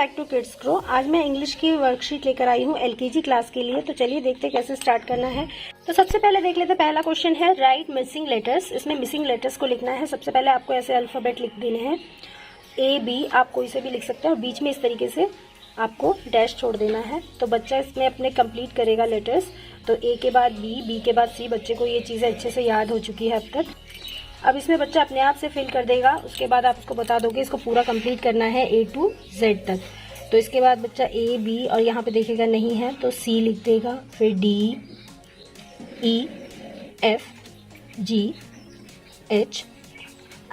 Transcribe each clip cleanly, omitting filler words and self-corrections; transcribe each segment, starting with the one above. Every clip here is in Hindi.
Back to kids grow. आज मैं इंग्लिश की वर्कशीट लेकर आई हूँ एलकेजी क्लास के लिए। तो चलिए देखते हैं कैसे स्टार्ट करना है। तो सबसे पहले देख लेते हैं, पहला क्वेश्चन है राइट मिसिंग लेटर्स। इसमें मिसिंग लेटर्स को लिखना है। सबसे पहले आपको ऐसे अल्फाबेट लिख देने हैं, ए बी, आप कोई से भी लिख सकते हैं और बीच में इस तरीके से आपको डैश छोड़ देना है। तो बच्चा इसमें अपने कंप्लीट करेगा लेटर्स। तो ए के बाद बी, बी के बाद सी। बच्चे को ये चीज़ें अच्छे से याद हो चुकी है अब तक। अब इसमें बच्चा अपने आप से फिल कर देगा। उसके बाद आप उसको बता दोगे इसको पूरा कंप्लीट करना है ए टू जेड तक। तो इसके बाद बच्चा ए बी और यहाँ पे देखेगा नहीं है तो सी लिख देगा, फिर D E F G H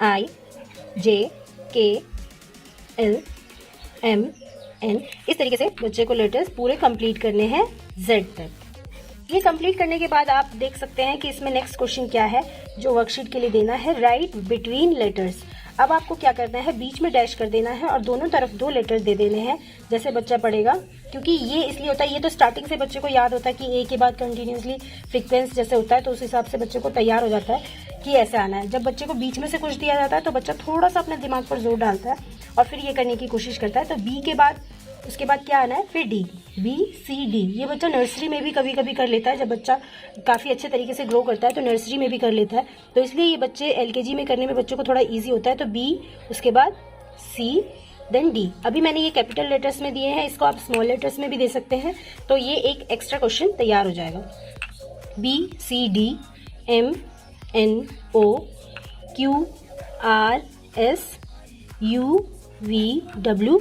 I J K L M N. इस तरीके से बच्चे को लेटर्स पूरे कंप्लीट करने हैं जेड तक। ये कंप्लीट करने के बाद आप देख सकते हैं कि इसमें नेक्स्ट क्वेश्चन क्या है जो वर्कशीट के लिए देना है, राइट बिटवीन लेटर्स। अब आपको क्या करना है, बीच में डैश कर देना है और दोनों तरफ दो लेटर्स दे देने हैं जैसे बच्चा पढ़ेगा। क्योंकि ये इसलिए होता है, ये तो स्टार्टिंग से बच्चे को याद होता है कि ए के बाद कंटिन्यूसली फ्रीक्वेंस जैसे होता है, तो उस हिसाब से बच्चे को तैयार हो जाता है कि ऐसे आना है। जब बच्चे को बीच में से कुछ दिया जाता है तो बच्चा थोड़ा सा अपने दिमाग पर जोर डालता है और फिर ये करने की कोशिश करता है। तो बी के बाद उसके बाद क्या आना है, फिर डी, बी सी डी। ये बच्चा नर्सरी में भी कभी कभी कर लेता है। जब बच्चा काफ़ी अच्छे तरीके से ग्रो करता है तो नर्सरी में भी कर लेता है। तो इसलिए ये बच्चे एलकेजी में करने में बच्चों को थोड़ा इजी होता है। तो बी, उसके बाद सी, देन डी। अभी मैंने ये कैपिटल लेटर्स में दिए हैं, इसको आप स्मॉल लेटर्स में भी दे सकते हैं। तो ये एक एक्स्ट्रा क्वेश्चन तैयार हो जाएगा। B C D M N O Q R S U V W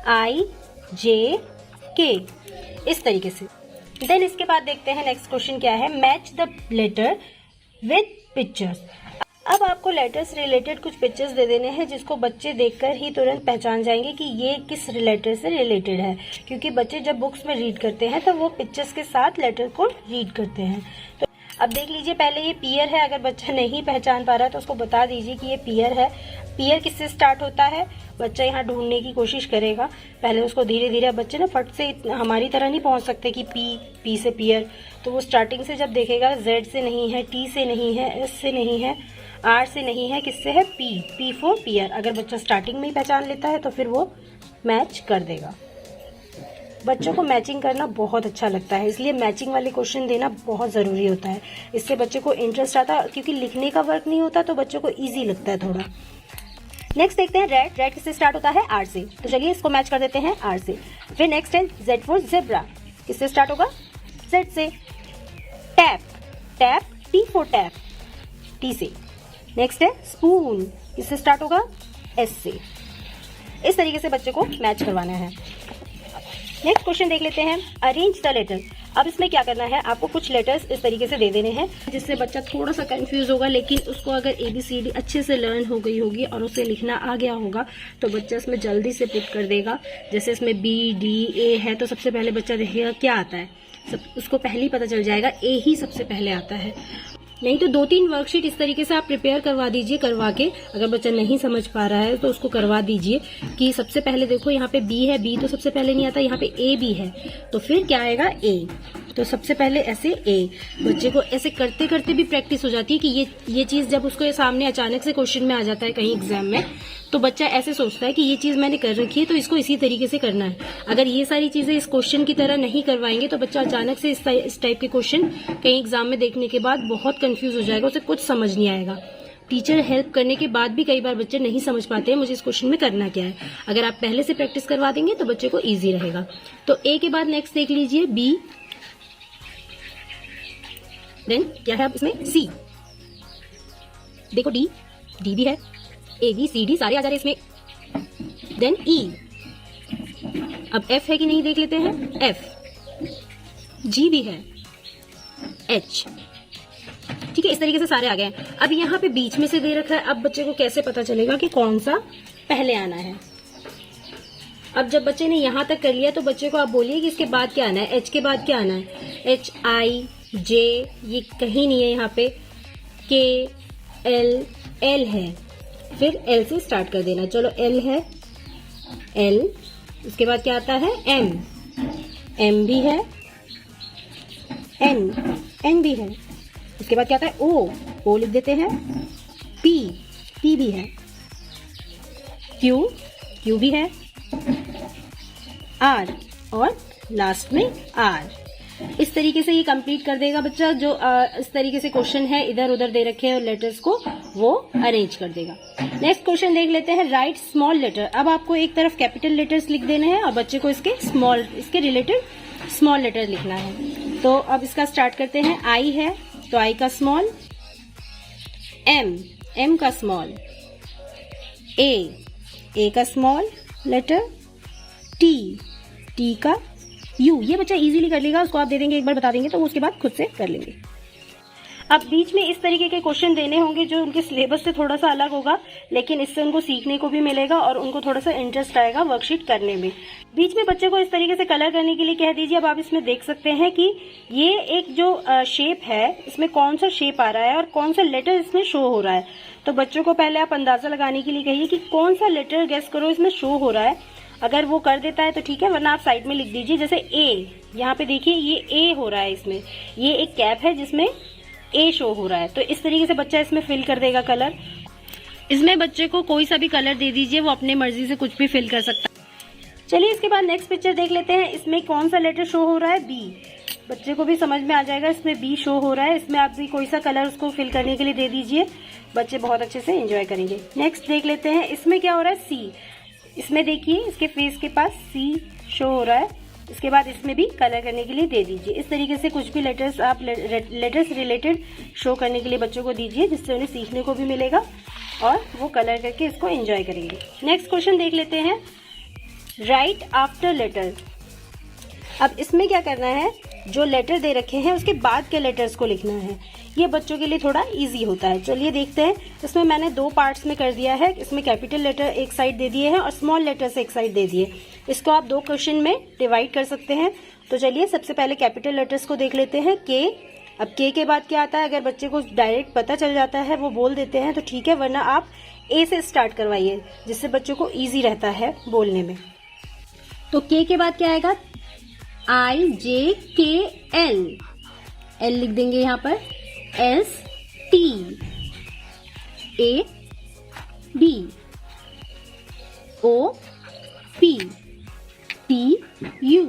I J K, इस तरीके से। देन इसके बाद देखते हैं नेक्स्ट क्वेश्चन क्या है, match the letter with pictures. अब आपको लेटर से रिलेटेड कुछ पिक्चर्स दे देने हैं जिसको बच्चे देखकर ही तुरंत पहचान जाएंगे कि ये किस लेटर से रिलेटेड है। क्योंकि बच्चे जब बुक्स में रीड करते हैं तो वो पिक्चर्स के साथ लेटर को रीड करते हैं। तो अब देख लीजिए, पहले ये पियर है। अगर बच्चा नहीं पहचान पा रहा है तो उसको बता दीजिए कि ये पियर है। पियर किससे स्टार्ट होता है, बच्चा यहाँ ढूंढने की कोशिश करेगा। पहले उसको धीरे धीरे, बच्चे ना फट से हमारी तरह नहीं पहुंच सकते कि पी से पियर। तो वो स्टार्टिंग से जब देखेगा जेड से नहीं है, टी से नहीं है, एस से नहीं है, आर से नहीं है, किससे है, पी फॉर पियर। अगर बच्चा स्टार्टिंग में ही पहचान लेता है तो फिर वो मैच कर देगा। बच्चों को मैचिंग करना बहुत अच्छा लगता है, इसलिए मैचिंग वाले क्वेश्चन देना बहुत ज़रूरी होता है। इससे बच्चे को इंटरेस्ट आता है, क्योंकि लिखने का वर्क नहीं होता तो बच्चों को ईजी लगता है थोड़ा। नेक्स्ट देखते हैं रेड। रेड किससे स्टार्ट होता है, आर से। तो चलिए इसको मैच कर देते हैं आर से। फिर नेक्स्ट है जेड फॉर जेब्रा। किससे स्टार्ट होगा, जेड से। Tap, tap T for tap, T से। नेक्स्ट है स्पून। किससे स्टार्ट होगा, एस से। इस तरीके से बच्चे को मैच करवाना है। नेक्स्ट क्वेश्चन देख लेते हैं, अरेंज द लेटर। अब इसमें क्या करना है, आपको कुछ लेटर्स इस तरीके से दे देने हैं जिससे बच्चा थोड़ा सा कंफ्यूज होगा, लेकिन उसको अगर ABCD अच्छे से लर्न हो गई होगी और उसे लिखना आ गया होगा तो बच्चा इसमें जल्दी से पुट कर देगा। जैसे इसमें B D A है तो सबसे पहले बच्चा देखेगा क्या आता है, उसको पहले ही पता चल जाएगा A ही सबसे पहले आता है। नहीं तो 2-3 वर्कशीट इस तरीके से आप प्रिपेयर करवा दीजिए। करवा के अगर बच्चा नहीं समझ पा रहा है तो उसको करवा दीजिए कि सबसे पहले देखो यहाँ पे बी है, बी तो सबसे पहले नहीं आता, यहाँ पे ए भी है तो फिर क्या आएगा, ए। तो सबसे पहले ऐसे ए। बच्चे को ऐसे करते करते भी प्रैक्टिस हो जाती है कि ये चीज जब उसको सामने अचानक से क्वेश्चन में आ जाता है कहीं एग्जाम में, तो बच्चा ऐसे सोचता है कि ये चीज मैंने कर रखी है तो इसको इसी तरीके से करना है। अगर ये सारी चीजें इस क्वेश्चन की तरह नहीं करवाएंगे तो बच्चा अचानक से इस टाइप के क्वेश्चन कहीं एग्जाम में देखने के बाद बहुत कंफ्यूज हो जाएगा, उसे कुछ समझ नहीं आएगा। टीचर हेल्प करने के बाद भी कई बार बच्चे नहीं समझ पाते हैं मुझे इस क्वेश्चन में करना क्या है। अगर आप पहले से प्रैक्टिस करवा देंगे तो बच्चे को ईजी रहेगा। तो ए के बाद नेक्स्ट देख लीजिए बी, देन क्या है अब इसमें सी, देखो डी, डी भी है, ABCD सारे आ जा रहे इसमें। देन ई, अब एफ है कि नहीं देख लेते हैं, एफ, जी भी है, एच। ठीक है, इस तरीके से सारे आ गए। अब यहाँ पे बीच में से दे रखा है, अब बच्चे को कैसे पता चलेगा कि कौन सा पहले आना है। अब जब बच्चे ने यहाँ तक कर लिया तो बच्चे को आप बोलिए कि इसके बाद क्या आना है, एच के बाद क्या आना है, HI J, ये कहीं नहीं है यहाँ पे, K L, L है, फिर L से स्टार्ट कर देना। चलो L है, L, उसके बाद क्या आता है, M, M भी है, N, N भी है, उसके बाद क्या आता है, O, O लिख देते हैं, P, P भी है, Q, Q भी है, आर और लास्ट में आर। इस तरीके से ये कंप्लीट कर देगा बच्चा। जो इस तरीके से क्वेश्चन है इधर उधर दे रखे हैं लेटर्स को, वो अरेंज कर देगा। नेक्स्ट क्वेश्चन देख लेते हैं, राइट स्मॉल लेटर। अब आपको एक तरफ कैपिटल लेटर्स लिख देने हैं और बच्चे को इसके रिलेटेड स्मॉल लेटर लिखना है। तो अब इसका स्टार्ट करते हैं। आई है तो आई का स्मॉल, एम का स्मॉल, ए का स्मॉल लेटर, टी का यू। ये बच्चा इजीली कर लेगा, उसको आप दे देंगे, एक बार बता देंगे तो वो उसके बाद खुद से कर लेंगे। अब बीच में इस तरीके के क्वेश्चन देने होंगे जो उनके सिलेबस से थोड़ा सा अलग होगा, लेकिन इससे उनको सीखने को भी मिलेगा और उनको थोड़ा सा इंटरेस्ट आएगा वर्कशीट करने में। बीच में बच्चे को इस तरीके से कलर करने के लिए कह दीजिए। अब आप इसमें देख सकते हैं कि ये एक जो शेप है, इसमें कौन सा शेप आ रहा है और कौन सा लेटर इसमें शो हो रहा है। तो बच्चों को पहले आप अंदाजा लगाने के लिए कहिए कि कौन सा लेटर गेस करो इसमें शो हो रहा है। अगर वो कर देता है तो ठीक है, वरना आप साइड में लिख दीजिए। जैसे ए, यहाँ पे देखिए ये ए हो रहा है, इसमें ये एक कैप है जिसमें ए शो हो रहा है। तो इस तरीके से बच्चा इसमें फिल कर देगा कलर। इसमें बच्चे को कोई सा भी कलर दे दीजिए, वो अपने मर्जी से कुछ भी फिल कर सकता है। चलिए इसके बाद नेक्स्ट पिक्चर देख लेते हैं। इसमें कौन सा लेटर शो हो रहा है, बी। बच्चे को भी समझ में आ जाएगा इसमें बी शो हो रहा है। इसमें आप भी कोई सा कलर उसको फिल करने के लिए दे दीजिए, बच्चे बहुत अच्छे से एंजॉय करेंगे। नेक्स्ट देख लेते हैं, इसमें क्या हो रहा है, सी। इसमें देखिए इसके फेस के पास सी शो हो रहा है। इसके बाद इसमें भी कलर करने के लिए दे दीजिए। इस तरीके से कुछ भी लेटर्स आप लेटर्स रिलेटेड शो करने के लिए बच्चों को दीजिए, जिससे उन्हें सीखने को भी मिलेगा और वो कलर करके इसको एंजॉय करेंगे। नेक्स्ट क्वेश्चन देख लेते हैं, राइट आफ्टर लेटर। अब इसमें क्या करना है, जो लेटर दे रखे हैं उसके बाद के लेटर्स को लिखना है। ये बच्चों के लिए थोड़ा इजी होता है। चलिए देखते हैं। इसमें मैंने 2 पार्ट्स में कर दिया है। इसमें कैपिटल लेटर एक साइड दे दिए हैं और स्मॉल लेटर्स एक साइड दे दिए। इसको आप 2 क्वेश्चन में डिवाइड कर सकते हैं। तो चलिए सबसे पहले कैपिटल लेटर्स को देख लेते हैं, के। अब के बाद क्या आता है, अगर बच्चे को डायरेक्ट पता चल जाता है, वो बोल देते हैं तो ठीक है, वरना आप ए से स्टार्ट करवाइए, जिससे बच्चों को ईजी रहता है बोलने में। तो के बाद क्या आएगा, IJKL, एल लिख देंगे यहाँ पर, ST, AB, OP, TU,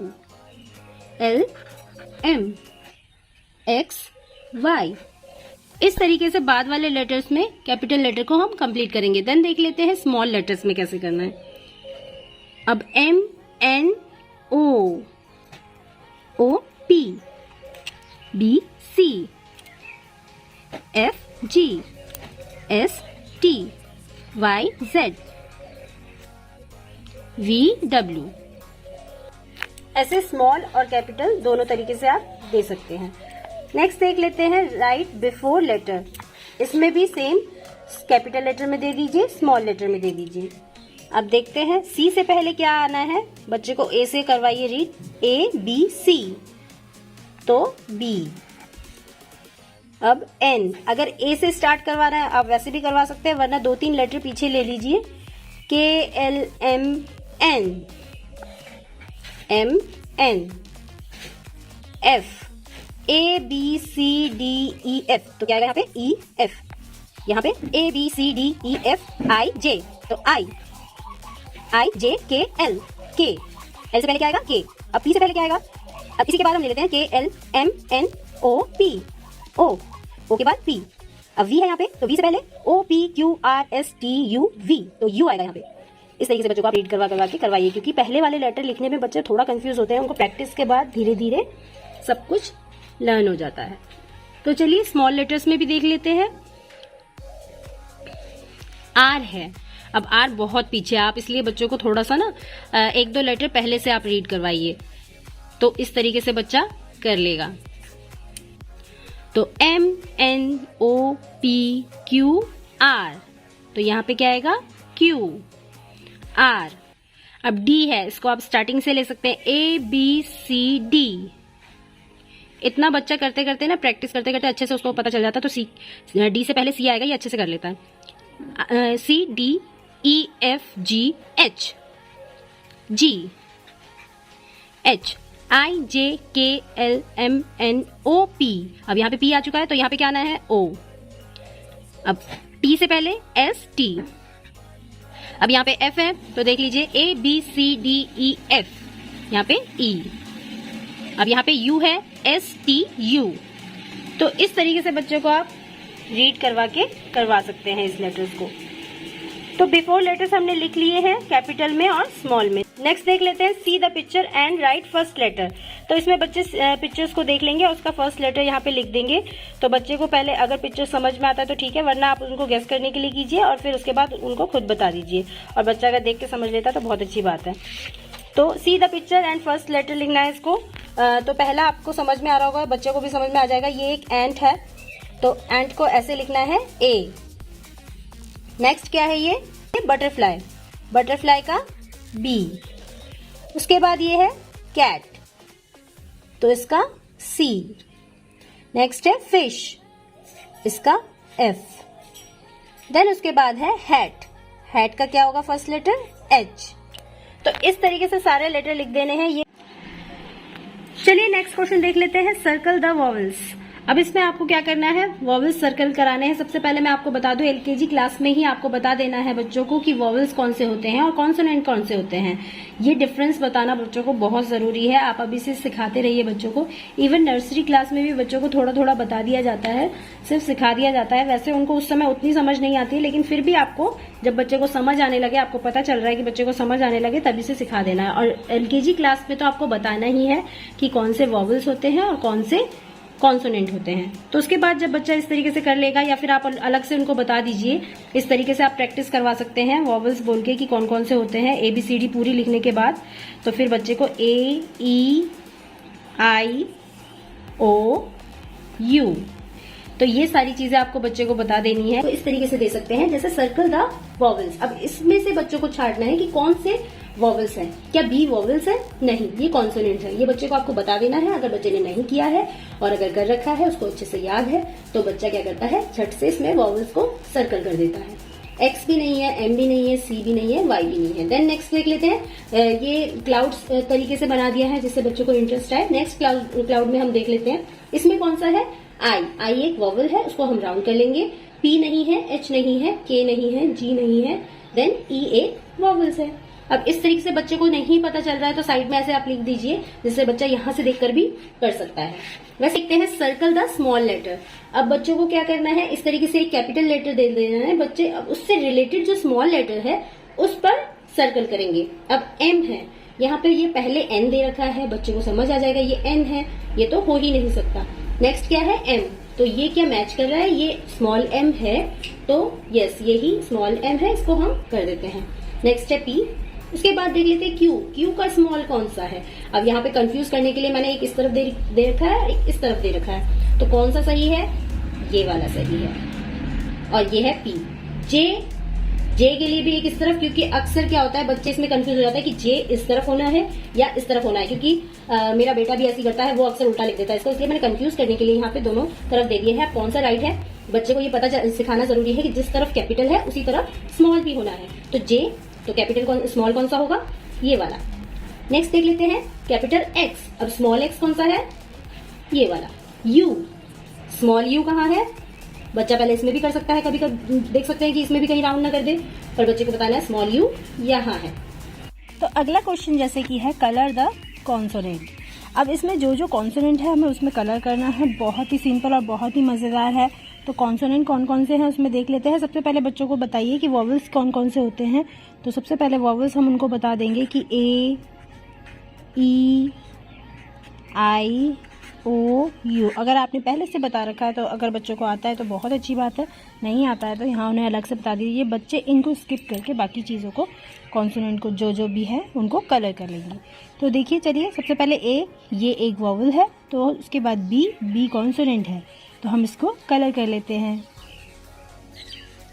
LM, XY। इस तरीके से बाद वाले लेटर्स में कैपिटल लेटर को हम कंप्लीट करेंगे। देन देख लेते हैं स्मॉल लेटर्स में कैसे करना है। अब MNO, OP, BC, FG, ST, YZ, VW। ऐसे स्मॉल और कैपिटल दोनों तरीके से आप दे सकते हैं। नेक्स्ट देख लेते हैं, राइट बिफोर लेटर। इसमें भी सेम कैपिटल लेटर में दे दीजिए, स्मॉल लेटर में दे दीजिए। अब देखते हैं सी से पहले क्या आना है। बच्चे को ए से करवाइए रीड, ABC, तो B। अब N, अगर ए से स्टार्ट करवाना है आप वैसे भी करवा सकते हैं, वरना 2-3 लेटर पीछे ले लीजिए, KLMN, MN, F, ABCDEF, तो क्या आएगा यहाँ पे, EF। यहाँ पे ABCDEF, IJ, तो IJKL, K। L से पहले क्या आएगा, K। अब P से पहले क्या आएगा, अब इसी के बाद हम ले लेते हैं KLMNOP, O के बाद P। अब V है यहाँ पे, तो V से पहले OPQRSTUV, तो U आएगा यहाँ पे। इस तरीके से बच्चों को आप रीड करवा के करवाइए, क्योंकि पहले वाले लेटर लिखने में बच्चे थोड़ा कंफ्यूज होते हैं। उनको प्रैक्टिस के बाद धीरे धीरे सब कुछ लर्न हो जाता है। तो चलिए स्मॉल लेटर्स में भी देख लेते हैं। R है। अब R बहुत पीछे है, आप इसलिए बच्चों को थोड़ा सा ना 1-2 लेटर पहले से आप रीड करवाइए, तो इस तरीके से बच्चा कर लेगा। तो MNOPQR, तो यहाँ पे क्या आएगा, Q R। अब D है, इसको आप स्टार्टिंग से ले सकते हैं, ABCD। इतना बच्चा करते करते ना, प्रैक्टिस करते करते अच्छे से उसको पता चल जाता है। तो D से पहले C आएगा, ये अच्छे से कर लेता है। CDEFGH, G, H, IJKLMNOP। अब यहाँ पे P आ चुका है, तो यहाँ पे क्या आना है, O। अब T से पहले ST। अब यहाँ पे F है, तो देख लीजिए ABCDEF। यहाँ पे ई, अब यहाँ पे यू है, STU। तो इस तरीके से बच्चों को आप रीड करवा सकते हैं इस लेटर्स को। तो बिफोर लेटर्स हमने लिख लिए हैं कैपिटल में और स्मॉल में। नेक्स्ट देख लेते हैं see the picture and write first letter. तो इसमें बच्चे पिक्चर्स को देख लेंगे और उसका फर्स्ट लेटर यहाँ पे लिख देंगे। तो बच्चे को पहले अगर पिक्चर समझ में आता है तो ठीक है, वरना आप उनको गेस करने के लिए कीजिए और फिर उसके बाद उनको खुद बता दीजिए। और बच्चा अगर देख के समझ लेता है तो बहुत अच्छी बात है। तो see the picture and first letter लिखना है इसको। तो पहला आपको समझ में आ रहा होगा, बच्चे को भी समझ में आ जाएगा। ये एक एंट है, तो एंट को ऐसे लिखना है ए। नेक्स्ट क्या है, ये बटरफ्लाई, बटरफ्लाई का बी। उसके बाद ये है कैट, तो इसका सी। नेक्स्ट है फिश, इसका एफ। देन उसके बाद है हैट, हैट का क्या होगा फर्स्ट लेटर, एच। तो इस तरीके से सारे लेटर लिख देने हैं ये। चलिए नेक्स्ट क्वेश्चन देख लेते हैं, सर्कल द वॉवल्स। अब इसमें आपको क्या करना है, वॉवल्स सर्कल कराने हैं। सबसे पहले मैं आपको बता दूं, एलकेजी क्लास में ही आपको बता देना है बच्चों को कि वॉवल्स कौन से होते हैं और कॉन्सोनेंट कौन से होते हैं। ये डिफरेंस बताना बच्चों को बहुत जरूरी है। आप अभी से सिखाते रहिए बच्चों को। इवन नर्सरी क्लास में भी बच्चों को थोड़ा थोड़ा बता दिया जाता है, सिर्फ सिखा दिया जाता है। वैसे उनको उस समय उतनी समझ नहीं आती है, लेकिन फिर भी आपको जब बच्चे को समझ आने लगे, आपको पता चल रहा है कि बच्चे को समझ आने लगे, तभी से सिखा देना है। और एलकेजी क्लास में तो आपको बताना ही है कि कौन से वॉवल्स होते हैं और कौन से कॉन्सोनेंट होते हैं। तो उसके बाद जब बच्चा इस तरीके से कर लेगा, या फिर आप अलग से उनको बता दीजिए, इस तरीके से आप प्रैक्टिस करवा सकते हैं वॉवल्स बोल के कि कौन कौन से होते हैं। ABCD पूरी लिखने के बाद तो फिर बच्चे को A, E, I, O, U, तो ये सारी चीजें आपको बच्चे को बता देनी है। तो इस तरीके से दे सकते हैं, जैसे सर्कल द वॉवल्स। अब इसमें से बच्चों को छांटना है कि कौन से वॉवल्स है। क्या बी वॉवल्स है? नहीं, ये कॉन्सोनेंट है। ये बच्चे को आपको बता देना है। अगर बच्चे ने नहीं किया है और अगर कर रखा है, उसको अच्छे से याद है, तो बच्चा क्या करता है, झट से इसमें वॉवल्स को सर्कल कर देता है। एक्स भी नहीं है, एम भी नहीं है, सी भी नहीं है, वाई भी नहीं है। देन नेक्स्ट देख लेते हैं, ये क्लाउड्स तरीके से बना दिया है जिससे बच्चों को इंटरेस्ट आए। नेक्स्ट क्लाउड में हम देख लेते हैं, इसमें कौन सा है, आई एक वॉवल है, उसको हम राउंड कर लेंगे। पी नहीं है, एच नहीं है, के नहीं है, जी नहीं है, देन ई एक वॉवल्स है। अब इस तरीके से बच्चे को नहीं पता चल रहा है तो साइड में ऐसे आप लिख दीजिए, जिससे बच्चा यहाँ से देखकर भी कर सकता है। वैसे लिखते हैं सर्कल द स्मॉल लेटर। अब बच्चों को क्या करना है, इस तरीके से एक कैपिटल लेटर दे देना है। बच्चे अब उससे रिलेटेड जो स्मॉल लेटर है उस पर सर्कल करेंगे। अब एम है, यहाँ पे ये पहले एन दे रखा है, बच्चे को समझ आ जाएगा ये एन है, ये तो हो ही नहीं सकता। नेक्स्ट क्या है, एम, तो ये क्या मैच कर रहा है, ये स्मॉल एम है, तो यस यही स्मॉल एम है, इसको हम कर देते हैं। नेक्स्ट है पी। उसके बाद देख लेते हैं क्यू। क्यू का स्मॉल कौन सा है। अब यहाँ पे कंफ्यूज करने के लिए मैंने एक इस तरफ दे रखा है और एक इस तरफ दे रखा है, तो कौन सा सही है, ये वाला सही है। और ये है पी। जे के लिए भी एक इस तरफ, क्योंकि अक्सर क्या होता है बच्चे इसमें कंफ्यूज हो जाता है कि जे इस तरफ होना है या इस तरफ होना है, क्योंकि मेरा बेटा भी ऐसी करता है, वो अक्सर उल्टा लिख देता है इसको, इसलिए मैंने कंफ्यूज करने के लिए यहाँ पे दोनों तरफ दे दिए हैं। कौन सा राइट है, बच्चे को ये पता सिखाना जरूरी है कि जिस तरफ कैपिटल है उसी तरफ स्मॉल भी होना है। तो जे, तो कैपिटल स्मॉल कौन सा होगा, ये वाला। नेक्स्ट देख लेते हैं कैपिटल एक्स। अब स्मॉल एक्स कौन सा है, ये वाला। यू, स्मॉल यू कहाँ है, बच्चा पहले इसमें भी कर सकता है, कभी कभी देख सकते हैं कि इसमें भी कहीं राउंड ना कर दे, पर बच्चे को बताना है स्मॉल यू यहाँ है। तो अगला क्वेश्चन जैसे कि है कलर द कॉन्सोनेंट। अब इसमें जो जो कॉन्सोनेंट है हमें उसमें कलर करना है। बहुत ही सिंपल और बहुत ही मजेदार है। तो कॉन्सोनेंट कौन कौन से हैं उसमें देख लेते हैं। सबसे पहले बच्चों को बताइए कि वॉवल्स कौन कौन से होते हैं। तो सबसे पहले वॉवल्स हम उनको बता देंगे कि ए, ई, आई, ओ, यू। अगर आपने पहले से बता रखा है तो अगर बच्चों को आता है तो बहुत अच्छी बात है, नहीं आता है तो यहाँ उन्हें अलग से बता दीजिए। बच्चे इनको स्किप करके बाकी चीज़ों को, कॉन्सोनेंट को जो भी है उनको कलर कर लेंगे। तो देखिए, चलिए सबसे पहले ए, ये एक वॉवल है, तो उसके बाद बी कॉन्सोनेंट है, तो हम इसको कलर कर लेते हैं।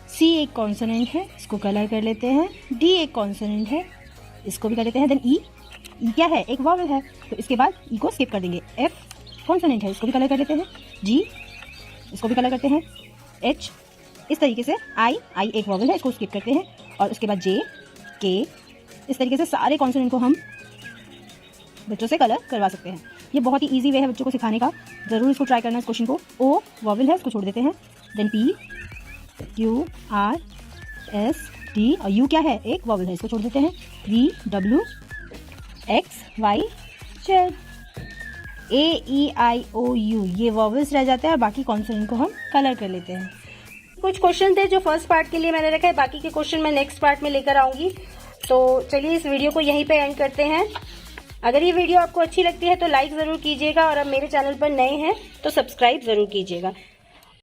सी एक कॉन्सोनेंट है, इसको कलर कर लेते हैं। डी एक कॉन्सोनेंट है, इसको भी कर लेते हैं। देन ई क्या है, एक वॉवल है, तो इसके बाद ई को स्किप कर देंगे। एफ कॉन्सोनेंट है, इसको भी कलर कर लेते हैं। जी, इसको भी कलर करते हैं। एच, इस तरीके से। आई एक वॉवल है, इसको स्किप करते हैं। और उसके बाद जे, के, इस तरीके से सारे कॉन्सोनेंट को हम बच्चों से कलर करवा सकते हैं। ये बहुत ही इजी वे है बच्चों को सिखाने का, जरूर इसको ट्राई करना इस क्वेश्चन को। ओ वॉवल है, इसको छोड़ देते हैं। Then P, Q, R, S, T, और यू क्या है, एक वॉवल है, इसको छोड़ देते हैं। V, W, X Y Z। AEIOU ये वॉवेल्स रह जाते हैं और बाकी कॉन्सोनेंट को हम कलर कर लेते हैं। कुछ क्वेश्चन थे जो फर्स्ट पार्ट के लिए मैंने रखा है, बाकी के क्वेश्चन मैं नेक्स्ट पार्ट में लेकर आऊंगी। तो चलिए इस वीडियो को यहीं पे एंड करते हैं। अगर ये वीडियो आपको अच्छी लगती है तो लाइक ज़रूर कीजिएगा और अब मेरे चैनल पर नए हैं तो सब्सक्राइब ज़रूर कीजिएगा।